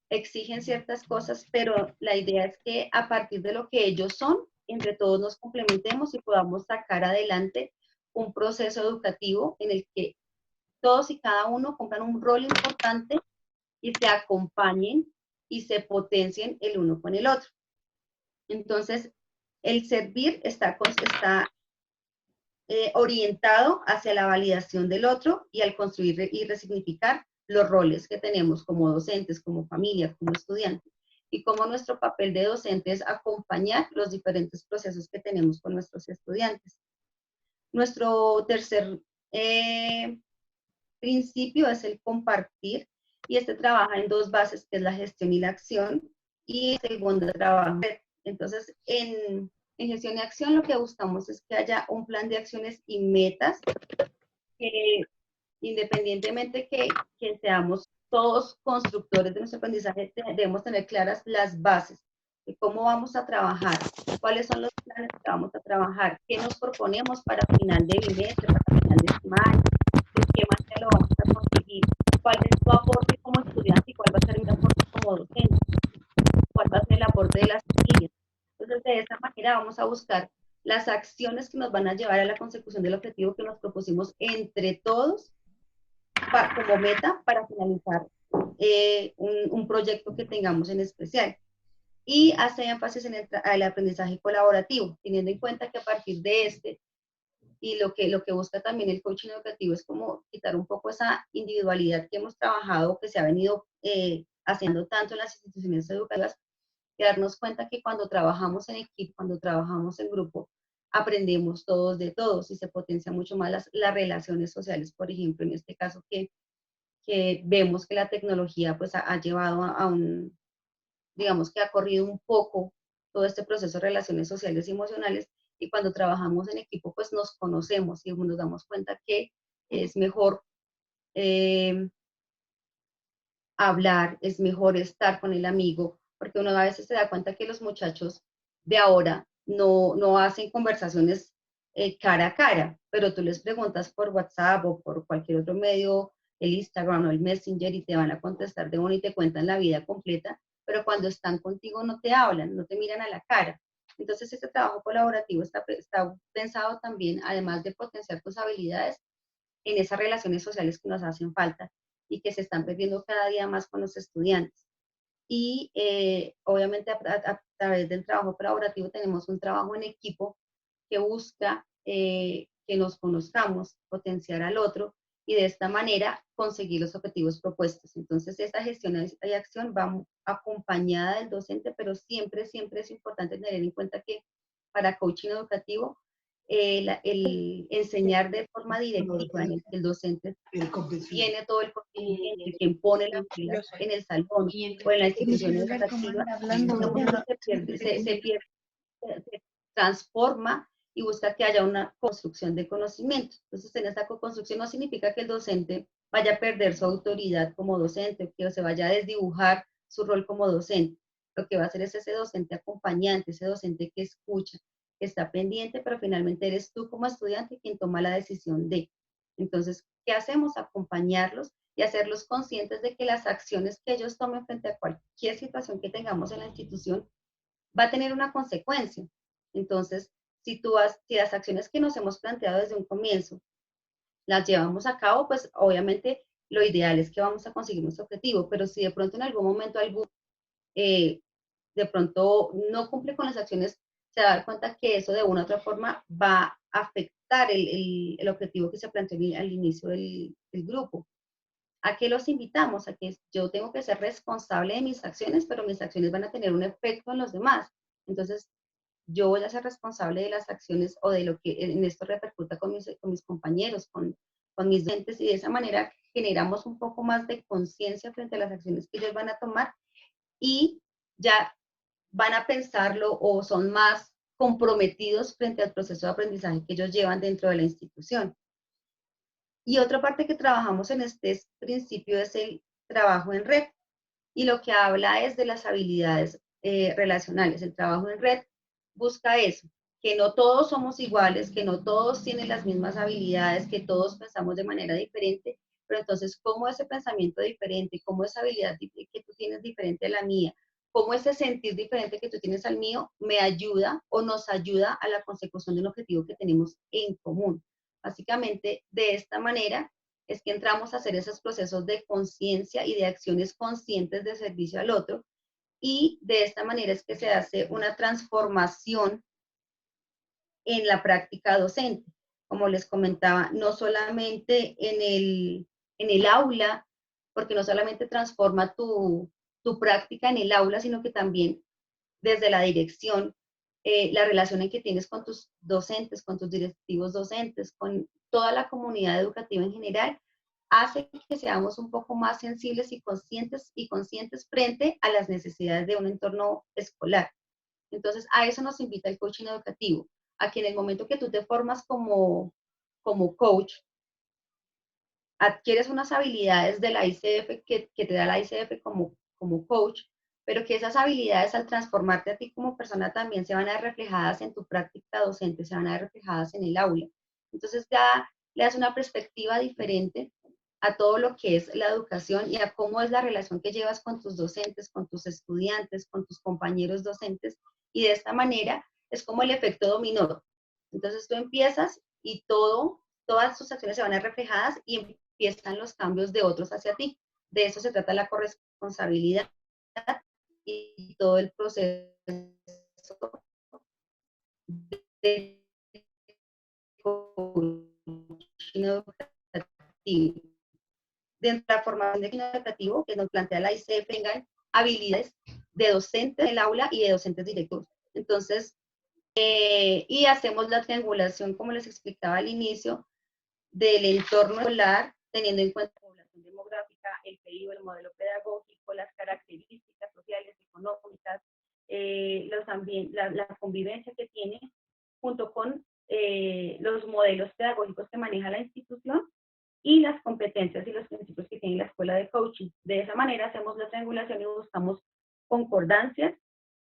exigen ciertas cosas, pero la idea es que a partir de lo que ellos son, entre todos nos complementemos y podamos sacar adelante un proceso educativo en el que todos y cada uno cumplan un rol importante y se acompañen y se potencien el uno con el otro. Entonces, el servir está orientado hacia la validación del otro y al construir y resignificar los roles que tenemos como docentes, como familia, como estudiantes, y como nuestro papel de docente es acompañar los diferentes procesos que tenemos con nuestros estudiantes. Nuestro tercer principio es el compartir, y este trabaja en dos bases, que es la gestión y la acción, y el segundo trabajo. Entonces, en gestión y acción lo que buscamos es que haya un plan de acciones y metas que independientemente que seamos todos constructores de nuestro aprendizaje, debemos tener claras las bases de cómo vamos a trabajar, cuáles son los planes que vamos a trabajar, qué nos proponemos para final de bimestre, para final de semana, de qué manera lo vamos a conseguir, cuál es tu aporte como estudiante y cuál va a ser mi aporte como docente, cuál va a ser el aporte de las familias. Entonces, de esa manera vamos a buscar las acciones que nos van a llevar a la consecución del objetivo que nos propusimos entre todos como meta para finalizar un proyecto que tengamos en especial. Y hace énfasis en el aprendizaje colaborativo, teniendo en cuenta que a partir de este, y lo que busca también el coaching educativo es como quitar un poco esa individualidad que hemos trabajado, que se ha venido haciendo tanto en las instituciones educativas, y darnos cuenta que cuando trabajamos en equipo, cuando trabajamos en grupo, aprendemos todos de todos y se potencia mucho más las relaciones sociales, por ejemplo, en este caso que vemos que la tecnología pues ha llevado a un, digamos que ha corrido un poco todo este proceso de relaciones sociales y emocionales, y cuando trabajamos en equipo pues nos conocemos y nos damos cuenta que es mejor hablar, es mejor estar con el amigo, porque uno a veces se da cuenta que los muchachos de ahora no hacen conversaciones cara a cara, pero tú les preguntas por WhatsApp o por cualquier otro medio, el Instagram o el Messenger, y te van a contestar de uno y te cuentan la vida completa, pero cuando están contigo no te hablan, no te miran a la cara. Entonces, este trabajo colaborativo está pensado también, además de potenciar tus habilidades, en esas relaciones sociales que nos hacen falta y que se están perdiendo cada día más con los estudiantes. Y obviamente a través del trabajo colaborativo tenemos un trabajo en equipo que busca que nos conozcamos, potenciar al otro y de esta manera conseguir los objetivos propuestos. Entonces, esta gestión y acción va acompañada del docente, pero siempre, siempre es importante tener en cuenta que para coaching educativo, el enseñar de forma directiva, en el que el docente tiene todo el conocimiento, quien pone las pilas en el salón o en la institución educativa, se pierde, se transforma y busca que haya una construcción de conocimiento. Entonces, en esta construcción no significa que el docente vaya a perder su autoridad como docente, que se vaya a desdibujar su rol como docente. Lo que va a hacer es ese docente acompañante, ese docente que escucha, que está pendiente, pero finalmente eres tú como estudiante quien toma la decisión de. Entonces, ¿qué hacemos? Acompañarlos y hacerlos conscientes de que las acciones que ellos tomen frente a cualquier situación que tengamos en la institución va a tener una consecuencia. Entonces, si las acciones que nos hemos planteado desde un comienzo las llevamos a cabo, pues obviamente lo ideal es que vamos a conseguir nuestro objetivo, pero si de pronto en algún momento de pronto no cumple con las acciones, se da cuenta que eso de una u otra forma va a afectar el objetivo que se planteó al inicio del grupo. ¿A qué los invitamos? A que yo tengo que ser responsable de mis acciones, pero mis acciones van a tener un efecto en los demás. Entonces, yo voy a ser responsable de las acciones o de lo que en esto repercuta con mis compañeros, con mis docentes, y de esa manera generamos un poco más de conciencia frente a las acciones que ellos van a tomar y ya van a pensarlo o son más comprometidos frente al proceso de aprendizaje que ellos llevan dentro de la institución. Y otra parte que trabajamos en este principio es el trabajo en red. Y lo que habla es de las habilidades relacionales. El trabajo en red busca eso, que no todos somos iguales, que no todos tienen las mismas habilidades, que todos pensamos de manera diferente, pero entonces, ¿cómo ese pensamiento diferente, cómo esa habilidad que tú tienes diferente a la mía, cómo ese sentir diferente que tú tienes al mío me ayuda o nos ayuda a la consecución de un objetivo que tenemos en común? Básicamente, de esta manera es que entramos a hacer esos procesos de conciencia y de acciones conscientes de servicio al otro, y de esta manera es que se hace una transformación en la práctica docente. Como les comentaba, no solamente en el aula, porque no solamente transforma tu práctica en el aula, sino que también desde la dirección, la relación en que tienes con tus docentes, con tus directivos docentes, con toda la comunidad educativa en general, hace que seamos un poco más sensibles y conscientes frente a las necesidades de un entorno escolar. Entonces, a eso nos invita el coaching educativo, a que en el momento que tú te formas como coach, adquieres unas habilidades de la ICF que te da la ICF como coach, pero que esas habilidades al transformarte a ti como persona también se van a ver reflejadas en tu práctica docente, se van a ver reflejadas en el aula. Entonces ya le das una perspectiva diferente a todo lo que es la educación y a cómo es la relación que llevas con tus docentes, con tus estudiantes, con tus compañeros docentes, y de esta manera es como el efecto dominó. Entonces tú empiezas y todas tus acciones se van a ver reflejadas y empiezan los cambios de otros hacia ti. De eso se trata la corresponsabilidad y todo el proceso de coaching educativo. Dentro de la formación de coaching educativo que nos plantea la ICF, tengan habilidades de docentes del aula y de docentes directos. Entonces, y hacemos la triangulación, como les explicaba al inicio, del entorno escolar, teniendo en cuenta la población demográfica, el PIB, el modelo pedagógico, las características sociales, económicas, la convivencia que tiene, junto con los modelos pedagógicos que maneja la institución y las competencias y los principios que tiene la escuela de coaching. De esa manera hacemos la triangulación y buscamos concordancias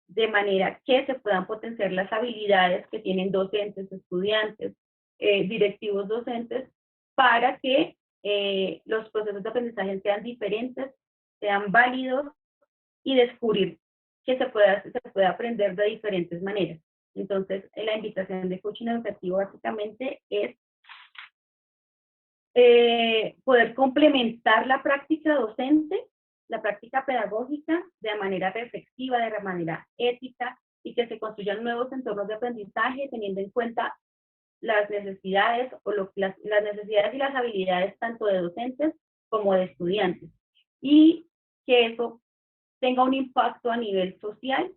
de manera que se puedan potenciar las habilidades que tienen docentes, estudiantes, directivos docentes, para que los procesos de aprendizaje sean diferentes, sean válidos y descubrir que se puede aprender de diferentes maneras. Entonces, la invitación de coaching educativo básicamente es poder complementar la práctica docente, la práctica pedagógica de manera reflexiva, de manera ética, y que se construyan nuevos entornos de aprendizaje teniendo en cuenta las necesidades las necesidades y las habilidades tanto de docentes como de estudiantes, y que eso tenga un impacto a nivel social,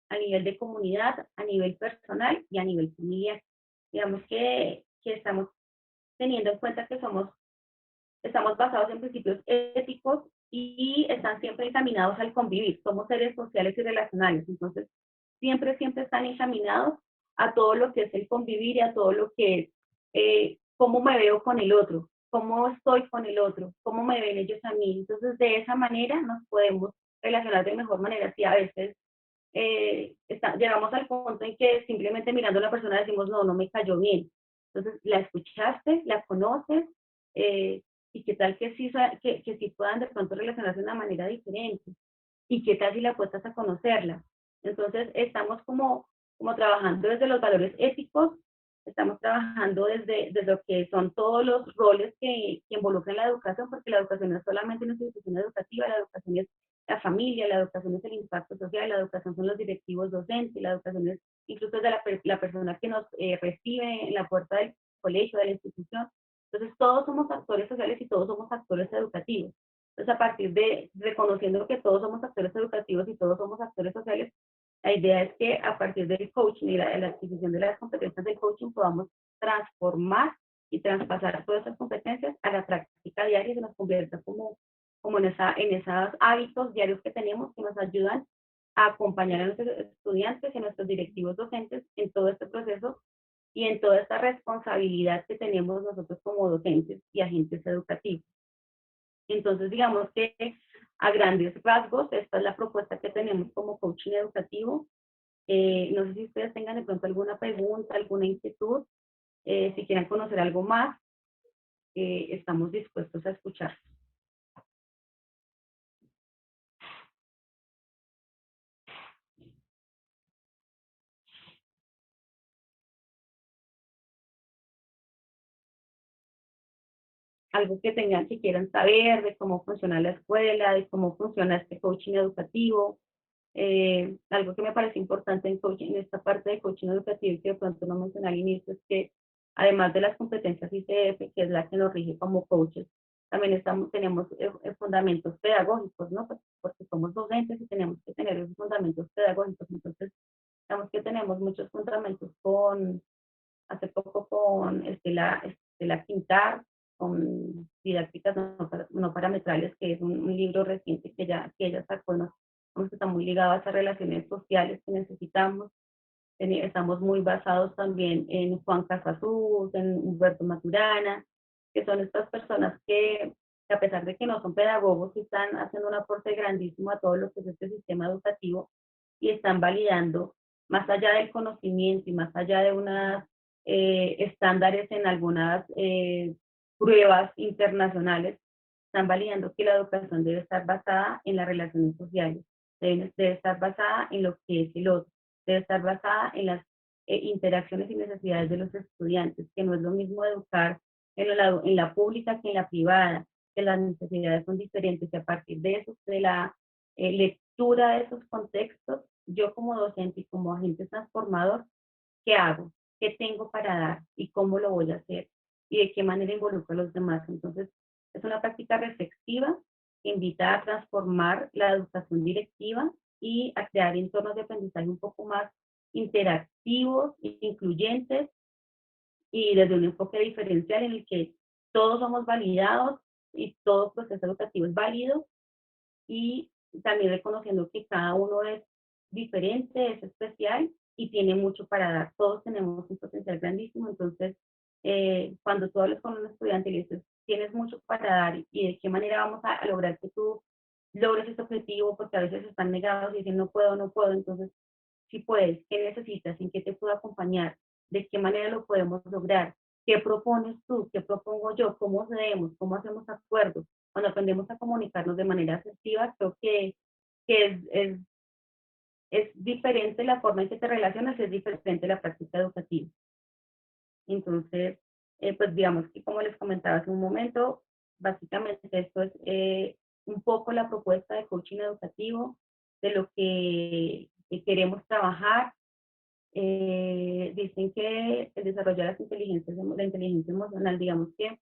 a nivel de comunidad, a nivel personal y a nivel familiar. Digamos que estamos teniendo en cuenta que estamos basados en principios éticos y están siempre encaminados al convivir. Somos seres sociales y relacionales, entonces siempre están encaminados a todo lo que es el convivir y a todo lo que es cómo me veo con el otro, cómo estoy con el otro, cómo me ven ellos a mí. Entonces, de esa manera nos podemos relacionar de mejor manera. Si a veces llegamos al punto en que simplemente mirando a la persona decimos, no me cayó bien. Entonces, la escuchaste, la conoces, y qué tal que sí puedan de pronto relacionarse de una manera diferente, y qué tal si la apuestas a conocerla. Entonces, estamos como trabajando desde los valores éticos, estamos trabajando desde lo que son todos los roles que involucran la educación, porque la educación no es solamente una institución educativa, la educación es la familia, la educación es el impacto social, la educación son los directivos docentes, la educación es incluso de la persona que nos recibe en la puerta del colegio, de la institución. Entonces, todos somos actores sociales y todos somos actores educativos. Entonces, a partir de reconociendo que todos somos actores educativos y todos somos actores sociales, la idea es que a partir del coaching y la adquisición de las competencias del coaching podamos transformar y traspasar todas esas competencias a la práctica diaria y se nos convierta como en esos hábitos diarios que tenemos que nos ayudan a acompañar a nuestros estudiantes y a nuestros directivos docentes en todo este proceso y en toda esta responsabilidad que tenemos nosotros como docentes y agentes educativos. Entonces, digamos que a grandes rasgos, esta es la propuesta que tenemos como coaching educativo. No sé si ustedes tengan de pronto alguna pregunta, alguna inquietud, si quieren conocer algo más, estamos dispuestos a escuchar. Algo que tengan, que quieran saber de cómo funciona la escuela, de cómo funciona este coaching educativo. Algo que me parece importante en esta parte de coaching educativo y que de pronto no mencioné al inicio es que además de las competencias ICF, que es la que nos rige como coaches, también tenemos fundamentos pedagógicos, ¿no? Porque somos docentes y tenemos que tener esos fundamentos pedagógicos. Entonces, digamos que tenemos muchos fundamentos hace poco con Estela Quintar, con didácticas no parametrales, que es un libro reciente que ella sacó, ¿no? Que está muy ligado a esas relaciones sociales que necesitamos. Estamos muy basados también en Juan Casasus, en Humberto Maturana, que son estas personas que a pesar de que no son pedagogos, están haciendo un aporte grandísimo a todo lo que es este sistema educativo y están validando, más allá del conocimiento y más allá de unas estándares en algunas pruebas internacionales, están validando que la educación debe estar basada en las relaciones sociales, debe estar basada en lo que es el otro, debe estar basada en las interacciones y necesidades de los estudiantes, que no es lo mismo educar en la pública que en la privada, que las necesidades son diferentes y a partir de eso, de la lectura de esos contextos, yo como docente y como agente transformador, ¿qué hago? ¿Qué tengo para dar? ¿Y cómo lo voy a hacer? ¿Y de qué manera involucro a los demás? Entonces, es una práctica reflexiva que invita a transformar la educación directiva y a crear entornos de aprendizaje un poco más interactivos, incluyentes y desde un enfoque diferencial en el que todos somos validados y todo proceso educativo es válido y también reconociendo que cada uno es diferente, es especial y tiene mucho para dar. Todos tenemos un potencial grandísimo, entonces cuando tú hablas con un estudiante y le dices, tienes mucho para dar y de qué manera vamos a lograr que tú logres este objetivo, porque a veces están negados y dicen no puedo, no puedo, entonces si puedes, ¿qué necesitas? ¿En qué te puedo acompañar? ¿De qué manera lo podemos lograr? ¿Qué propones tú? ¿Qué propongo yo? ¿Cómo cedemos? ¿Cómo hacemos acuerdos? Cuando aprendemos a comunicarnos de manera asertiva, creo que es diferente la forma en que te relacionas, es diferente la práctica educativa. Entonces, pues digamos que como les comentaba hace un momento, básicamente esto es un poco la propuesta de coaching educativo, de lo que queremos trabajar. Dicen que el desarrollo de la inteligencia emocional, digamos que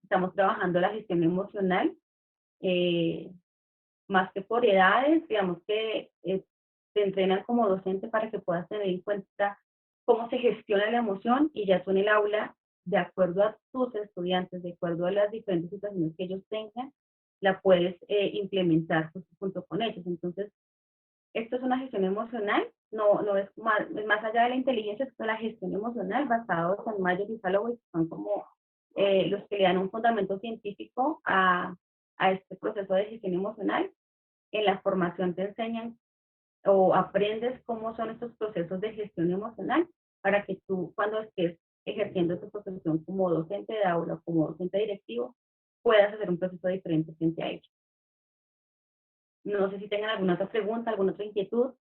estamos trabajando la gestión emocional, más que por edades, digamos que te entrenan como docente para que puedas tener en cuenta cómo se gestiona la emoción y ya tú en el aula, de acuerdo a tus estudiantes, de acuerdo a las diferentes situaciones que ellos tengan, la puedes implementar junto con ellos. Entonces, esto es una gestión emocional, no es más allá de la inteligencia, es la gestión emocional basados en Myers y Salovey, que son como los que le dan un fundamento científico a este proceso de gestión emocional. En la formación te enseñan o aprendes cómo son estos procesos de gestión emocional para que tú cuando estés ejerciendo tu profesión como docente de aula o como docente directivo puedas hacer un proceso diferente frente a ello. No sé si tengan alguna otra pregunta, alguna otra inquietud.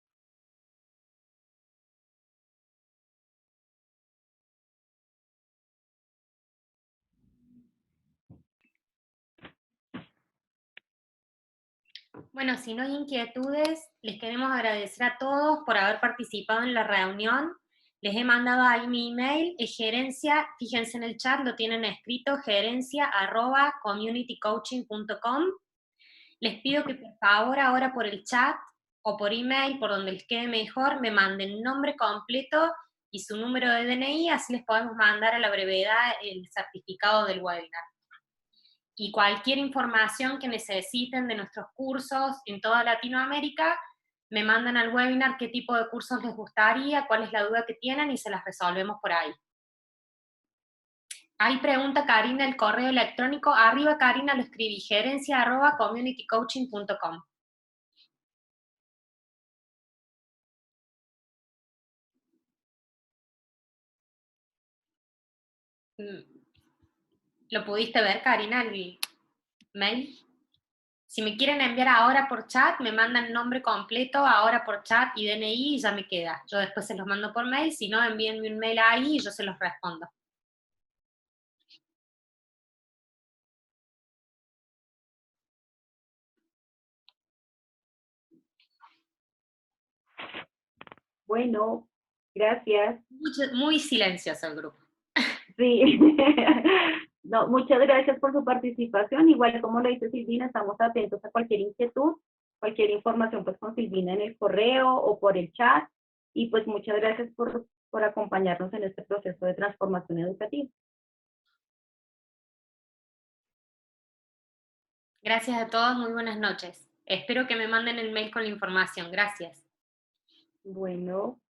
Bueno, si no hay inquietudes, les queremos agradecer a todos por haber participado en la reunión. Les he mandado ahí mi email, es gerencia, fíjense en el chat, lo tienen escrito, gerencia@communitycoaching.com. les pido que por favor ahora por el chat o por email, por donde les quede mejor, me manden nombre completo y su número de DNI, así les podemos mandar a la brevedad el certificado del webinar. Y cualquier información que necesiten de nuestros cursos en toda Latinoamérica, me mandan al webinar qué tipo de cursos les gustaría, cuál es la duda que tienen y se las resolvemos por ahí. Ahí pregunta Karina el correo electrónico. Arriba, Karina, lo escribí, gerencia@communitycoaching.com. ¿Lo pudiste ver, Karina, el mail? Si me quieren enviar ahora por chat, me mandan nombre completo, ahora por chat y DNI y ya me queda. Yo después se los mando por mail, si no, envíenme un mail ahí y yo se los respondo. Bueno, gracias. Muy silencioso el grupo. Sí. No, muchas gracias por su participación. Igual como lo dice Silvina, estamos atentos a cualquier inquietud, cualquier información pues con Silvina en el correo o por el chat. Y pues muchas gracias por acompañarnos en este proceso de transformación educativa. Gracias a todos, muy buenas noches. Espero que me manden el mail con la información. Gracias. Bueno.